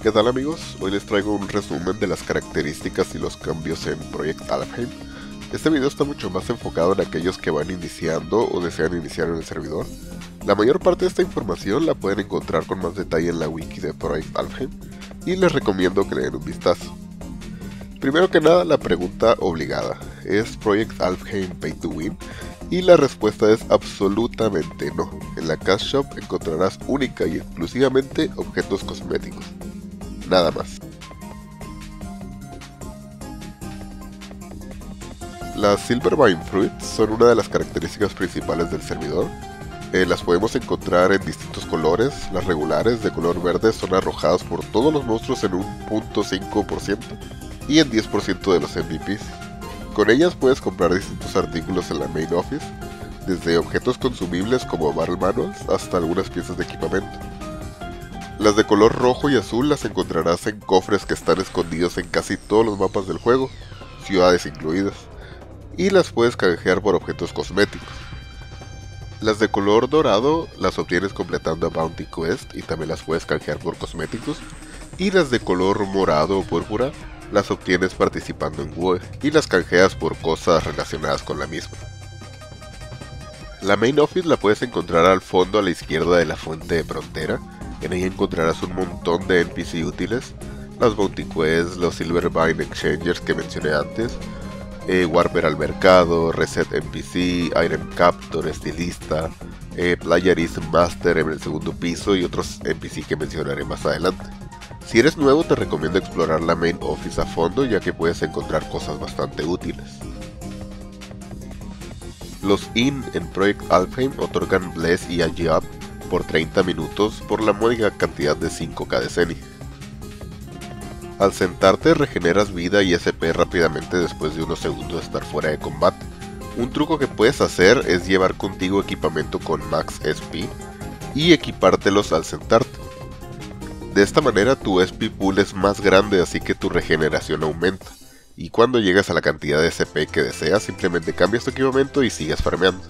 ¿Qué tal amigos? Hoy les traigo un resumen de las características y los cambios en Project Alfheim. Este video está mucho más enfocado en aquellos que van iniciando o desean iniciar en el servidor. La mayor parte de esta información la pueden encontrar con más detalle en la wiki de Project Alfheim y les recomiendo que le den un vistazo. Primero que nada, la pregunta obligada: ¿es Project Alfheim Pay to Win? Y la respuesta es absolutamente no. En la Cash Shop encontrarás única y exclusivamente objetos cosméticos. Nada más. Las Silvervine Fruits son una de las características principales del servidor. Las podemos encontrar en distintos colores. Las regulares de color verde son arrojadas por todos los monstruos en un 0.5% y en 10% de los MVPs. Con ellas puedes comprar distintos artículos en la Main Office, desde objetos consumibles como Battle Manuals hasta algunas piezas de equipamiento. Las de color rojo y azul las encontrarás en cofres que están escondidos en casi todos los mapas del juego, ciudades incluidas, y las puedes canjear por objetos cosméticos. Las de color dorado las obtienes completando a Bounty Quest y también las puedes canjear por cosméticos, y las de color morado o púrpura las obtienes participando en WoE y las canjeas por cosas relacionadas con la misma. La Main Office la puedes encontrar al fondo a la izquierda de la fuente de frontera. En ella encontrarás un montón de NPC útiles, las Bounty Quests, los Silvervine Exchangers que mencioné antes, Warper al mercado, Reset NPC, Item Captor, Estilista, Playerism Master en el segundo piso y otros NPC que mencionaré más adelante. Si eres nuevo te recomiendo explorar la Main Office a fondo, ya que puedes encontrar cosas bastante útiles. Los Inn en Project Alfheim otorgan Bless y Agi Up por 30 minutos por la módica cantidad de 5k de Zenith. Al sentarte regeneras vida y SP rápidamente después de unos segundos de estar fuera de combate. Un truco que puedes hacer es llevar contigo equipamiento con Max SP y equipártelos al sentarte. De esta manera tu SP pool es más grande, así que tu regeneración aumenta, y cuando llegas a la cantidad de SP que deseas simplemente cambias tu equipamiento y sigues farmeando.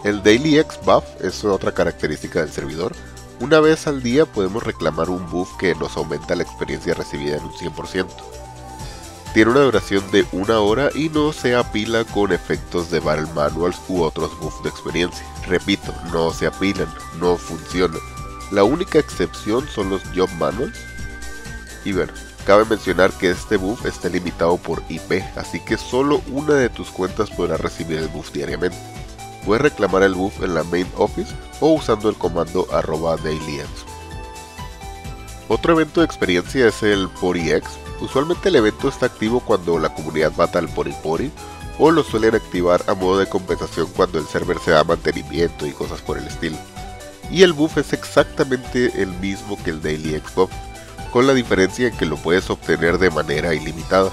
El Daily X Buff es otra característica del servidor. Una vez al día podemos reclamar un buff que nos aumenta la experiencia recibida en un 100%. Tiene una duración de 1 hora y no se apila con efectos de Battle Manuals u otros buffs de experiencia. Repito, no se apilan, no funcionan. La única excepción son los Job Manuals. Y bueno, cabe mencionar que este buff está limitado por IP, así que solo una de tus cuentas podrá recibir el buff diariamente. Puedes reclamar el buff en la Main Office o usando el comando @dailyx. Otro evento de experiencia es el PoriX. Usualmente el evento está activo cuando la comunidad mata al Pori o lo suelen activar a modo de compensación cuando el server se da mantenimiento y cosas por el estilo. Y el buff es exactamente el mismo que el Daily X Buff, con la diferencia en que lo puedes obtener de manera ilimitada.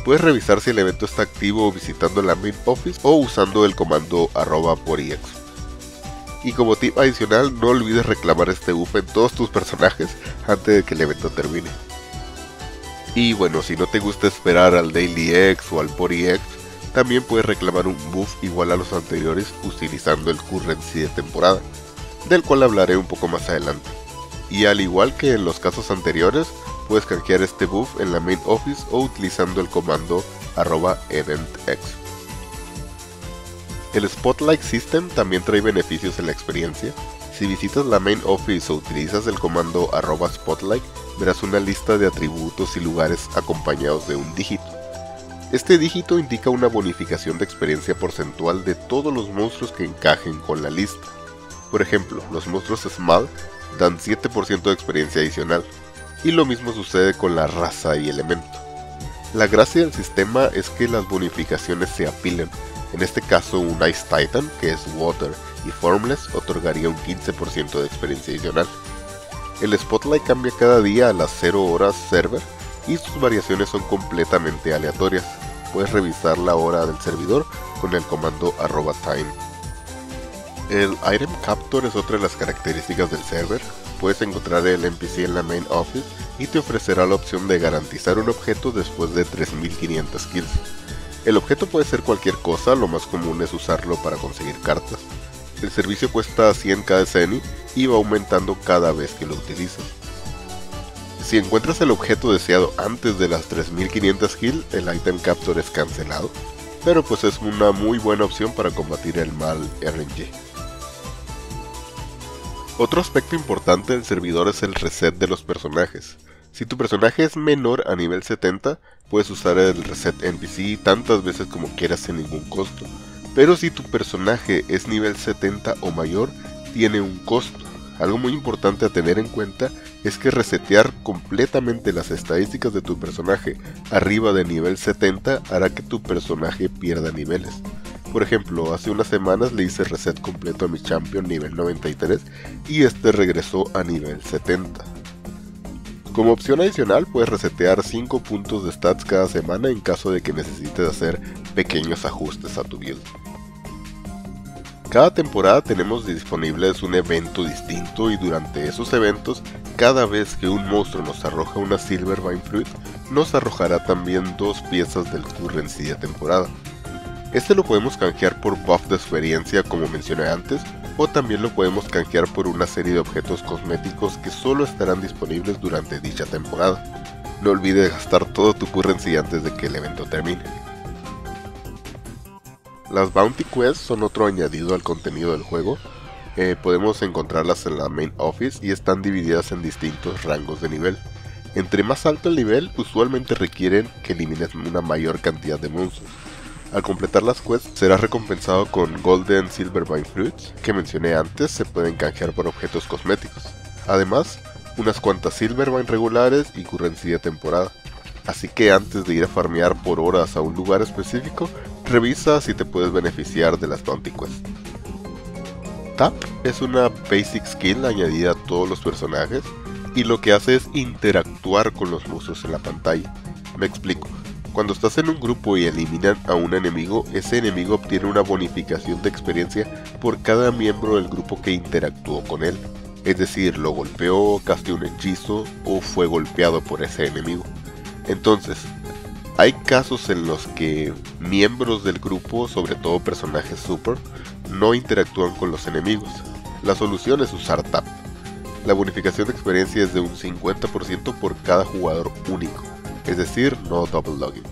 Puedes revisar si el evento está activo visitando la Main Office o usando el comando @porix. Y como tip adicional, no olvides reclamar este buff en todos tus personajes antes de que el evento termine. Y bueno, si no te gusta esperar al Daily X o al PoriX, también puedes reclamar un buff igual a los anteriores utilizando el Currency de temporada, del cual hablaré un poco más adelante. Y al igual que en los casos anteriores, puedes canjear este buff en la Main Office o utilizando el comando @eventx. El Spotlight System también trae beneficios en la experiencia. Si visitas la Main Office o utilizas el comando @spotlight, verás una lista de atributos y lugares acompañados de un dígito. Este dígito indica una bonificación de experiencia porcentual de todos los monstruos que encajen con la lista. Por ejemplo, los monstruos Small dan 7% de experiencia adicional, y lo mismo sucede con la raza y elemento. La gracia del sistema es que las bonificaciones se apilan. En este caso un Ice Titan, que es Water y Formless, otorgaría un 15% de experiencia adicional. El Spotlight cambia cada día a las 0 horas server y sus variaciones son completamente aleatorias. Puedes revisar la hora del servidor con el comando @time. El Item Captor es otra de las características del server. Puedes encontrar el NPC en la Main Office y te ofrecerá la opción de garantizar un objeto después de 3500 kills. El objeto puede ser cualquier cosa, lo más común es usarlo para conseguir cartas. El servicio cuesta 100 KSN y va aumentando cada vez que lo utilizas. Si encuentras el objeto deseado antes de las 3500 kills, el item capture es cancelado, pero pues es una muy buena opción para combatir el mal RNG. Otro aspecto importante del servidor es el reset de los personajes. Si tu personaje es menor a nivel 70, puedes usar el reset NPC tantas veces como quieras sin ningún costo. Pero si tu personaje es nivel 70 o mayor, tiene un costo. Algo muy importante a tener en cuenta es que resetear completamente las estadísticas de tu personaje arriba de nivel 70 hará que tu personaje pierda niveles. Por ejemplo, hace unas semanas le hice reset completo a mi champion nivel 93 y este regresó a nivel 70. Como opción adicional puedes resetear 5 puntos de stats cada semana en caso de que necesites hacer pequeños ajustes a tu build. Cada temporada tenemos disponibles un evento distinto y durante esos eventos, cada vez que un monstruo nos arroja una Silvervine Fruit, nos arrojará también 2 piezas del currency de temporada. Este lo podemos canjear por buff de experiencia como mencioné antes, o también lo podemos canjear por una serie de objetos cosméticos que solo estarán disponibles durante dicha temporada. No olvides gastar todo tu currency antes de que el evento termine. Las Bounty Quests son otro añadido al contenido del juego. Podemos encontrarlas en la Main Office y están divididas en distintos rangos de nivel. Entre más alto el nivel, usualmente requieren que elimines una mayor cantidad de monstruos. Al completar las quests, serás recompensado con Golden Silvervine Fruits, que mencioné antes, se pueden canjear por objetos cosméticos. Además, unas cuantas Silvervine regulares y currency de temporada. Así que antes de ir a farmear por horas a un lugar específico, revisa si te puedes beneficiar de las Bounty Quests. Tap es una basic skill añadida a todos los personajes y lo que hace es interactuar con los monstruos en la pantalla. Me explico. Cuando estás en un grupo y eliminan a un enemigo, ese enemigo obtiene una bonificación de experiencia por cada miembro del grupo que interactuó con él. Es decir, lo golpeó, casteó un hechizo o fue golpeado por ese enemigo. Entonces, hay casos en los que miembros del grupo, sobre todo personajes super, no interactúan con los enemigos. La solución es usar Tap. La bonificación de experiencia es de un 50% por cada jugador único, es decir, no double logins.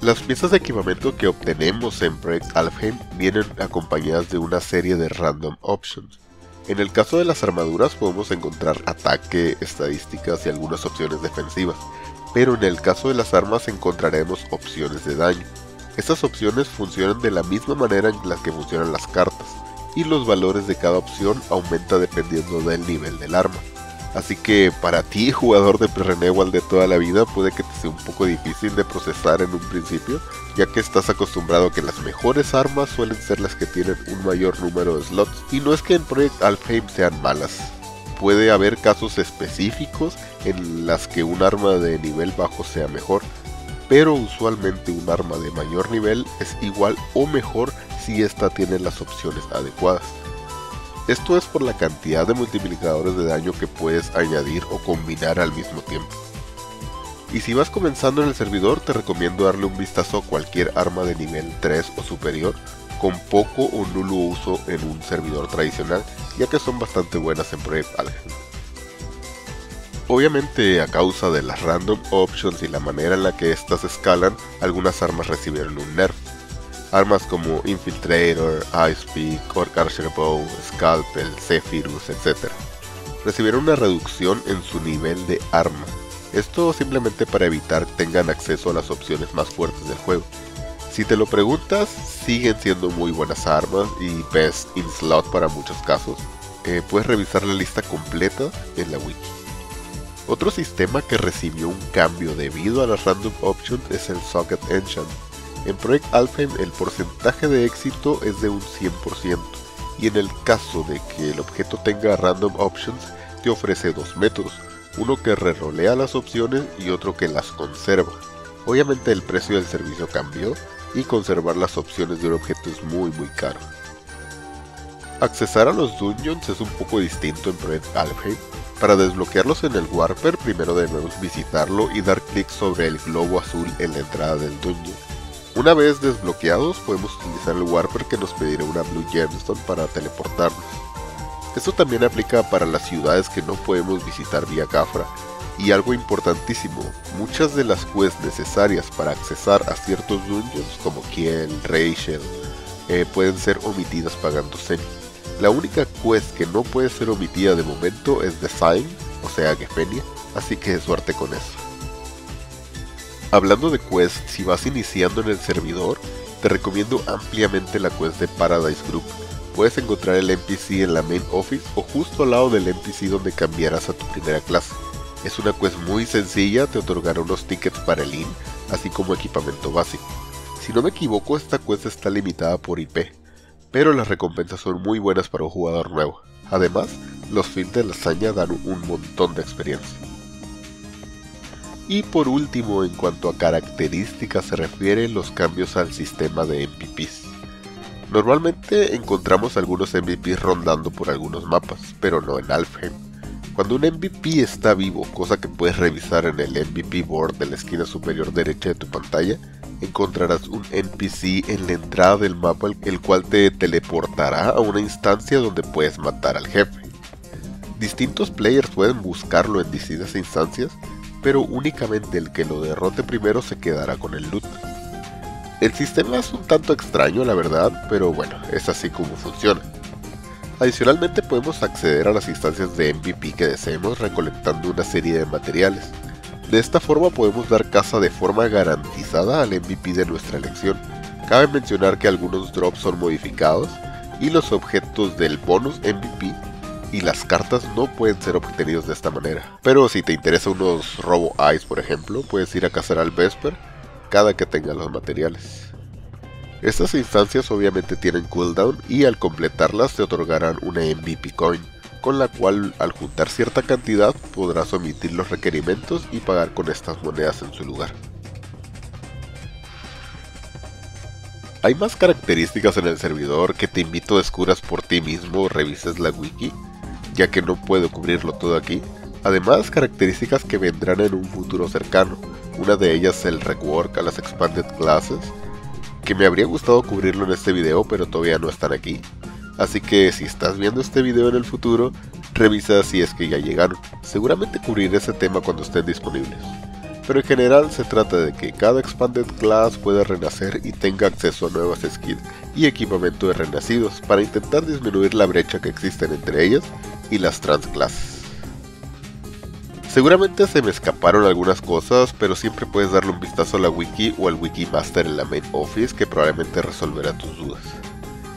Las piezas de equipamiento que obtenemos en Project Alfheim vienen acompañadas de una serie de random options. En el caso de las armaduras podemos encontrar ataque, estadísticas y algunas opciones defensivas, pero en el caso de las armas encontraremos opciones de daño. Estas opciones funcionan de la misma manera en la que funcionan las cartas, y los valores de cada opción aumenta dependiendo del nivel del arma. Así que para ti, jugador de Renewal de toda la vida, puede que te sea un poco difícil de procesar en un principio, ya que estás acostumbrado a que las mejores armas suelen ser las que tienen un mayor número de slots, y no es que en Project Alfheim sean malas. Puede haber casos específicos en las que un arma de nivel bajo sea mejor, pero usualmente un arma de mayor nivel es igual o mejor si esta tiene las opciones adecuadas. Esto es por la cantidad de multiplicadores de daño que puedes añadir o combinar al mismo tiempo. Y si vas comenzando en el servidor, te recomiendo darle un vistazo a cualquier arma de nivel 3 o superior, con poco o nulo uso en un servidor tradicional, ya que son bastante buenas en Project Alfheim. Obviamente, a causa de las random options y la manera en la que estas escalan, algunas armas recibieron un nerf. Armas como Infiltrator, Ice Pick, Archer Bow, Scalpel, Zephyrus, etc. recibieron una reducción en su nivel de arma. Esto simplemente para evitar que tengan acceso a las opciones más fuertes del juego. Si te lo preguntas, siguen siendo muy buenas armas y best in slot para muchos casos. Puedes revisar la lista completa en la wiki. Otro sistema que recibió un cambio debido a las random options es el Socket Enchant. En Project Alfheim el porcentaje de éxito es de un 100%, y en el caso de que el objeto tenga random options, te ofrece dos métodos, uno que rerolea las opciones y otro que las conserva. Obviamente el precio del servicio cambió, y conservar las opciones de un objeto es muy caro. Accesar a los dungeons es un poco distinto en Project Alfheim. Para desbloquearlos en el Warper, primero debemos visitarlo y dar clic sobre el globo azul en la entrada del dungeon. Una vez desbloqueados podemos utilizar el Warper que nos pedirá una Blue Gemstone para teleportarnos. Esto también aplica para las ciudades que no podemos visitar vía Gafra. Y algo importantísimo, muchas de las quests necesarias para accesar a ciertos dungeons como Kiel, Rachel, pueden ser omitidas pagando Semi. La única quest que no puede ser omitida de momento es Design, o sea Gefenia, así que suerte con eso. Hablando de quests, si vas iniciando en el servidor, te recomiendo ampliamente la quest de Paradise Group. Puedes encontrar el NPC en la Main Office o justo al lado del NPC donde cambiarás a tu primera clase. Es una quest muy sencilla, te otorgará unos tickets para el IN, así como equipamiento básico. Si no me equivoco, esta quest está limitada por IP, pero las recompensas son muy buenas para un jugador nuevo. Además, los feeds de lasaña dan un montón de experiencia. Y por último, en cuanto a características se refiere, los cambios al sistema de MVPs. Normalmente encontramos algunos MVPs rondando por algunos mapas, pero no en Alfheim. Cuando un MVP está vivo, cosa que puedes revisar en el MVP board de la esquina superior derecha de tu pantalla, encontrarás un NPC en la entrada del mapa el cual te teleportará a una instancia donde puedes matar al jefe. Distintos players pueden buscarlo en distintas instancias, pero únicamente el que lo derrote primero se quedará con el loot. El sistema es un tanto extraño la verdad, pero bueno, es así como funciona. Adicionalmente podemos acceder a las instancias de MVP que deseemos recolectando una serie de materiales. De esta forma podemos dar caza de forma garantizada al MVP de nuestra elección. Cabe mencionar que algunos drops son modificados y los objetos del bonus MVP y las cartas no pueden ser obtenidos de esta manera. Pero si te interesa unos Robo Eyes por ejemplo, puedes ir a cazar al Vesper cada que tengas los materiales. Estas instancias obviamente tienen cooldown y al completarlas te otorgarán una MVP coin, con la cual al juntar cierta cantidad podrás omitir los requerimientos y pagar con estas monedas en su lugar. Hay más características en el servidor que te invito a descubras por ti mismo o revises la wiki, ya que no puedo cubrirlo todo aquí. Además, características que vendrán en un futuro cercano, una de ellas es el rework a las Expanded Classes, que me habría gustado cubrirlo en este video pero todavía no están aquí, así que si estás viendo este video en el futuro, revisa si es que ya llegaron, seguramente cubriré ese tema cuando estén disponibles. Pero en general se trata de que cada Expanded Class pueda renacer y tenga acceso a nuevas skills y equipamiento de renacidos para intentar disminuir la brecha que existen entre ellas y las transclases. Seguramente se me escaparon algunas cosas, pero siempre puedes darle un vistazo a la wiki o al Wikimaster en la Main Office que probablemente resolverá tus dudas.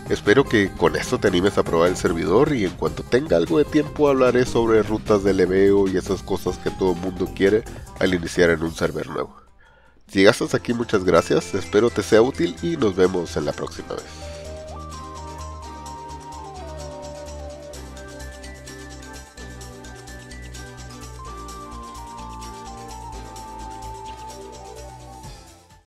Espero que con esto te animes a probar el servidor y en cuanto tenga algo de tiempo hablaré sobre rutas de leveo y esas cosas que todo el mundo quiere al iniciar en un server nuevo. Si llegaste hasta aquí muchas gracias, espero te sea útil y nos vemos en la próxima vez.